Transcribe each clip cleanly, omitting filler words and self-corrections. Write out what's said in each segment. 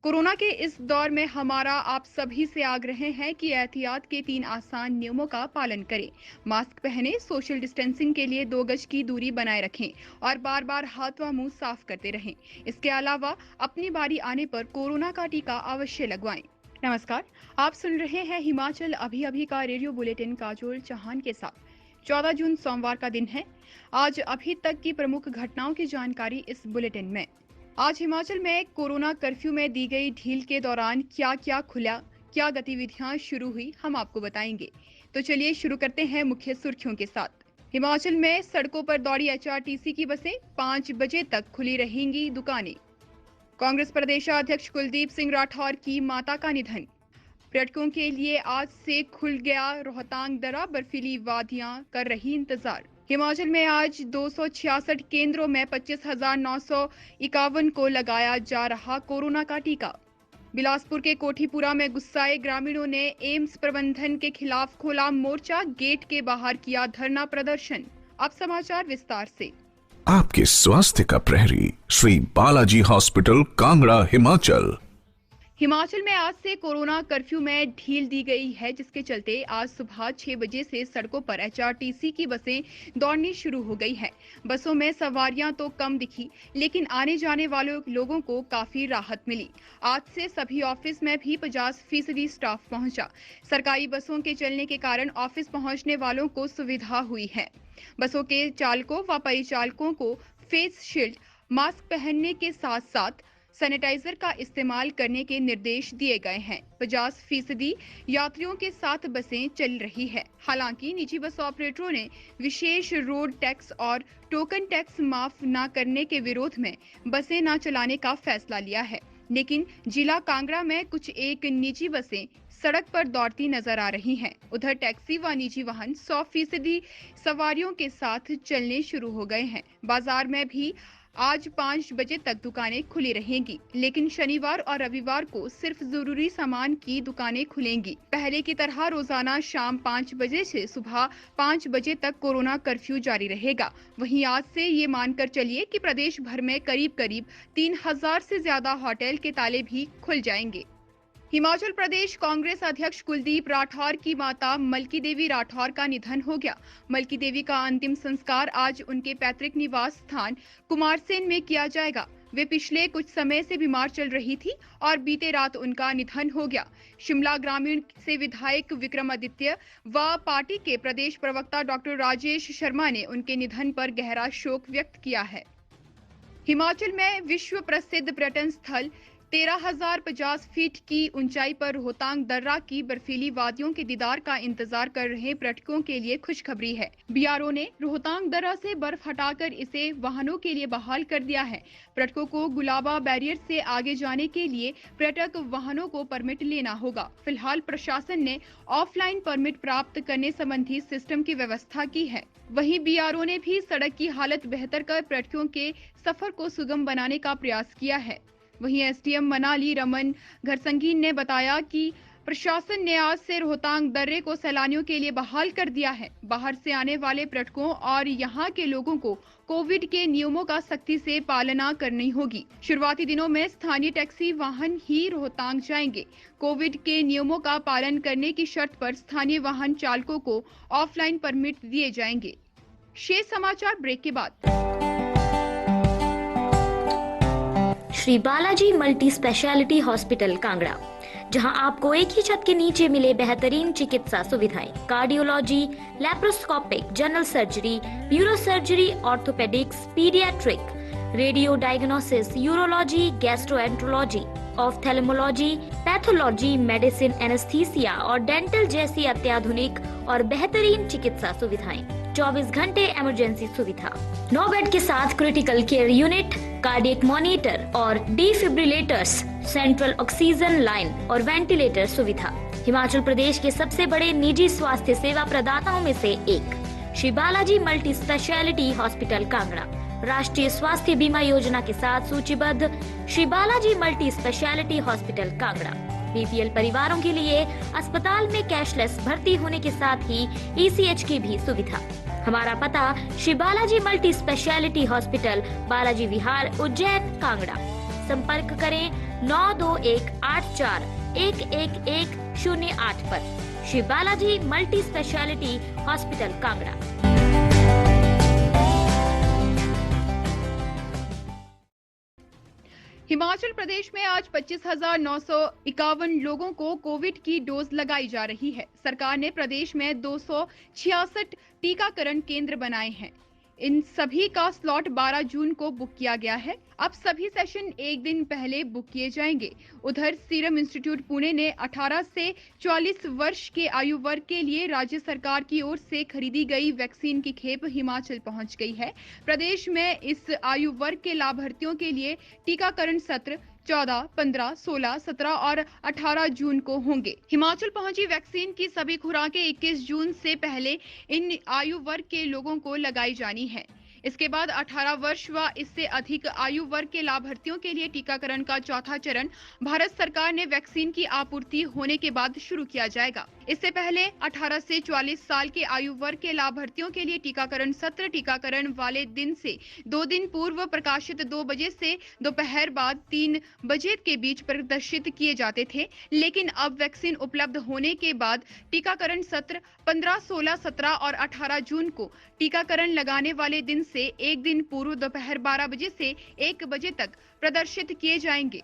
Corona के इस दौर में हमारा आप सभी से आग्रह है कि एहतियात के 3 आसान नियमों का पालन करें। मास्क पहनें, सोशल डिस्टेंसिंग के लिए 2 गज की दूरी बनाए रखें और बार-बार हाथ व मुंह साफ करते रहें। इसके अलावा अपनी बारी आने पर कोरोना का टीका अवश्य लगवाएं। नमस्कार, आप सुन रहे हैं हिमाचल अभी-अभी का रेडियो बुलेटिन काजोल चौहान के साथ। 14 जून सोमवार का दिन है। आज अभी तक की प्रमुख घटनाओं की जानकारी इस बुलेटिन में। आज हिमाचल में कोरोना कर्फ्यू में दी गई ढील के दौरान क्या-क्या खुला, क्या गतिविधियां शुरू हुई, हम आपको बताएंगे। तो चलिए शुरू करते हैं मुख्य सुर्खियों के साथ। हिमाचल में सड़कों पर दौड़ी एचआरटीसी की बसें, 5 बजे तक खुली रहेंगी दुकानें। कांग्रेस प्रदेशाध्यक्ष कुलदीप सिंह राठौर की माता का निधन। पर्यटकों के लिए आज से खुल गया रोहतांग दर्रा, बर्फीली वादियां कर रही इंतजार। हिमाचल में आज 266 केंद्रों में 25,951 को लगाया जा रहा कोरोना का टीका। बिलासपुर के कोठीपुरा में गुस्साए ग्रामीणों ने एम्स प्रबंधन के खिलाफ खोला मोर्चा, गेट के बाहर किया धरना प्रदर्शन। अब समाचार विस्तार से। आपके स्वास्थ्य का प्रहरी श्री बालाजी हॉस्पिटल कांगड़ा हिमाचल। हिमाचल में आज से कोरोना कर्फ्यू में ढील दी गई है, जिसके चलते आज सुबह 6 बजे से सड़कों पर एचआरटीसी की बसें दौड़नी शुरू हो गई है। बसों में सवारियां तो कम दिखी, लेकिन आने जाने वाले लोगों को काफी राहत मिली। आज से सभी ऑफिस में भी 50% स्टाफ पहुंचा। सरकारी बसों के चलने के कारण ऑफिस पहुंचने वालों को सुविधा हुई है। बसों के चालकों व परिचालकों को फेस शील्ड, मास्क पहनने के साथ साथ सैनिटाइजर का इस्तेमाल करने के निर्देश दिए गए हैं। 50% यात्रियों के साथ बसें चल रही है। हालांकि निजी बस ऑपरेटरों ने विशेष रोड टैक्स और टोकन टैक्स माफ न करने के विरोध में बसें न चलाने का फैसला लिया है। लेकिन जिला कांगड़ा में कुछ एक निजी बसें सड़क पर दौड़ती नजर आ रही हैं। उधर टैक्सी व निजी वाहन 100% सवारियों के साथ चलने शुरू हो गए हैं। बाजार में भी आज 5 बजे तक दुकानें खुली रहेंगी, लेकिन शनिवार और रविवार को सिर्फ जरूरी सामान की दुकानें खुलेंगी। पहले की तरह रोजाना शाम 5 बजे से सुबह 5 बजे तक कोरोना कर्फ्यू जारी रहेगा। वहीं आज से ये मानकर चलिए कि प्रदेश भर में करीब 3000 से ज्यादा होटल के ताले भी खुल जाएंगे। हिमाचल प्रदेश कांग्रेस अध्यक्ष कुलदीप राठौर की माता मलकी देवी राठौर का निधन हो गया। मलकी देवी का अंतिम संस्कार आज उनके पैतृक निवास स्थान कुमारसेन में किया जाएगा। वे पिछले कुछ समय से बीमार चल रही थी और बीते रात उनका निधन हो गया। शिमला ग्रामीण से विधायक विक्रमादित्य व पार्टी के प्रदेश प्रवक्ता डॉक्टर राजेश शर्मा ने उनके निधन पर गहरा शोक व्यक्त किया है। हिमाचल में विश्व प्रसिद्ध पर्यटन स्थल 13,050 फीट की ऊंचाई पर रोहतांग दर्रा की बर्फीली वादियों के दीदार का इंतजार कर रहे पर्यटकों के लिए खुशखबरी है। बीआरओ ने रोहतांग दर्रा से बर्फ हटाकर इसे वाहनों के लिए बहाल कर दिया है। पर्यटकों को गुलाबा बैरियर से आगे जाने के लिए पर्यटक वाहनों को परमिट लेना होगा। फिलहाल प्रशासन ने ऑफलाइन परमिट प्राप्त करने संबंधी सिस्टम की व्यवस्था की है। वहीं बीआरओ ने भी सड़क की हालत बेहतर कर पर्यटकों के सफर को सुगम बनाने का प्रयास किया है। वहीं एसडीएम मनाली रमन घरसंगीन ने बताया कि प्रशासन ने आज से रोहतांग दर्रे को सैलानियों के लिए बहाल कर दिया है। बाहर से आने वाले पर्यटकों और यहां के लोगों को कोविड के नियमों का सख्ती से पालना करनी होगी। शुरुआती दिनों में स्थानीय टैक्सी वाहन ही रोहतांग जाएंगे। कोविड के नियमों का पालन करने की शर्त पर स्थानीय वाहन चालकों को ऑफलाइन परमिट दिए जाएंगे। शेष समाचार ब्रेक के बाद। Shri Balaji multi speciality hospital Kangra, जहां आपको एक ही छत के नीचे मिले बेहतरीन चिकित्सा सुविधाएं, cardiology, laparoscopic, general surgery, neuro surgery, orthopaedics, paediatric, radio diagnosis, urology, gastroenterology, ophthalmology, pathology, medicine, anaesthesia और डेंटल जैसी अत्याधुनिक और बेहतरीन चिकित्सा सुविधाएं, 24 घंटे इमरजेंसी सुविधा, 9 बेड के साथ critical care unit, cardiac monitor और डिफिब्रिलेटर्स, सेंट्रल ऑक्सीजन लाइन और वेंटिलेटर सुविधा। हिमाचल प्रदेश के सबसे बड़े निजी स्वास्थ्य सेवा प्रदाताओं में से एक Shri Balaji multi speciality hospital Kangra राष्ट्रीय स्वास्थ्य बीमा योजना के साथ सूचीबद्ध Shri Balaji multi speciality hospital Kangra BPL परिवारों के लिए अस्पताल में कैशलेस भर्ती होने के साथ ही ईसीएच की भी सुविधा। हमारा पता Shri Balaji multi speciality hospital, Balaji Vihar, Ujjain, Kangra. संपर्क करें 9218411108 पर। Shri Balaji multi speciality hospital Kangra. Himachal Pradesh में आज 25,951 लोगों को कोविड की डोज लगाई जा रही है। सरकार ने प्रदेश में 266 टीकाकरण केंद्र बनाए हैं। इन सभी का स्लॉट 12 जून को बुक किया गया है। अब सभी सेशन एक दिन पहले बुक किए जाएंगे। उधर सीरम इंस्टीट्यूट पुणे ने 18 से 44 वर्ष के आयु वर्ग के लिए राज्य सरकार की ओर से खरीदी गई वैक्सीन की खेप हिमाचल पहुंच गई है। प्रदेश में इस आयु वर्ग के लाभार्थियों के लिए टीकाकरण सत्र 14, 15, 16, 17 और 18 जून को होंगे। हिमाचल पहुंची वैक्सीन की सभी खुराकें 21 जून से पहले इन आयु वर्ग के लोगों को लगाई जानी है। इसके बाद 18 वर्ष व इससे अधिक आयु वर्ग के लाभार्थियों के लिए टीकाकरण का चौथा चरण भारत सरकार ने वैक्सीन की आपूर्ति होने के बाद शुरू किया जाएगा। इससे पहले 18 से 44 साल के आयु वर्ग के लाभार्थियों के लिए टीकाकरण सत्र टीकाकरण वाले दिन से 2 दिन पूर्व प्रकाशित 2 बजे से दोपहर बाद 3 बजे के बीच प्रदर्शित किए जाते थे, लेकिन अब वैक्सीन उपलब्ध होने के बाद टीकाकरण सत्र 15, 16, 17 और 18 जून को टीकाकरण लगाने वाले दिन से एक दिन पूर्व दोपहर 12 बजे से 1 बजे तक प्रदर्शित किए जाएंगे।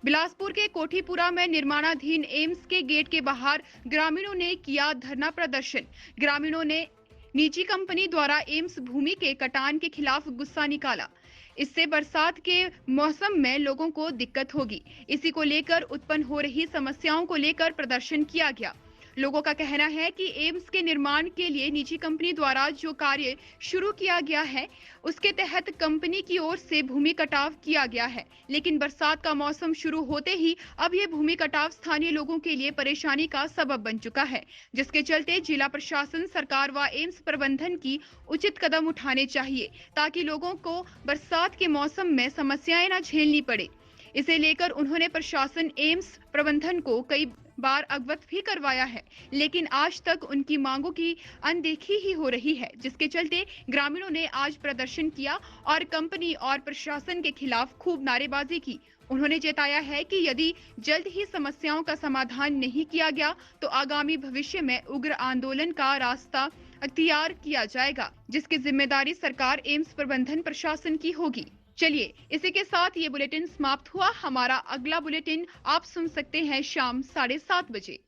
बिलासपुर के कोठीपुरा में निर्माणाधीन एम्स के गेट के बाहर ग्रामीणों ने किया धरना प्रदर्शन। ग्रामीणों ने निजी कंपनी द्वारा एम्स भूमि के कटान के खिलाफ गुस्सा निकाला। इससे बरसात के मौसम में लोगों को दिक्कत होगी। इसी को लेकर उत्पन्न हो रही समस्याओं को लेकर प्रदर्शन किया गया। लोगों का कहना है कि एम्स के निर्माण के लिए निजी कंपनी द्वारा जो कार्य शुरू किया गया है उसके तहत कंपनी की ओर से भूमि कटाव किया गया है, लेकिन बरसात का मौसम शुरू होते ही अब ये भूमि कटाव स्थानीय लोगों के लिए परेशानी का सबब बन चुका है, जिसके चलते जिला प्रशासन, सरकार व एम्स प्रबंधन की उचित कदम उठाने चाहिए ताकि लोगों को बरसात के मौसम में समस्याएं न झेलनी पड़े। इसे लेकर उन्होंने प्रशासन, एम्स प्रबंधन को कई बार अवगत भी करवाया है, लेकिन आज तक उनकी मांगों की अनदेखी ही हो रही है, जिसके चलते ग्रामीणों ने आज प्रदर्शन किया और कंपनी और प्रशासन के खिलाफ खूब नारेबाजी की। उन्होंने जताया है कि यदि जल्द ही समस्याओं का समाधान नहीं किया गया तो आगामी भविष्य में उग्र आंदोलन का रास्ता अख्तियार किया जाएगा, जिसकी जिम्मेदारी सरकार, एम्स प्रबंधन, प्रशासन की होगी। चलिए, इसी के साथ ये बुलेटिन समाप्त हुआ। हमारा अगला बुलेटिन आप सुन सकते हैं शाम 7:30 बजे।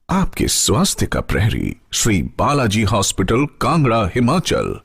आपके स्वास्थ्य का प्रहरी, श्री बालाजी हॉस्पिटल, कांगड़ा, हिमाचल।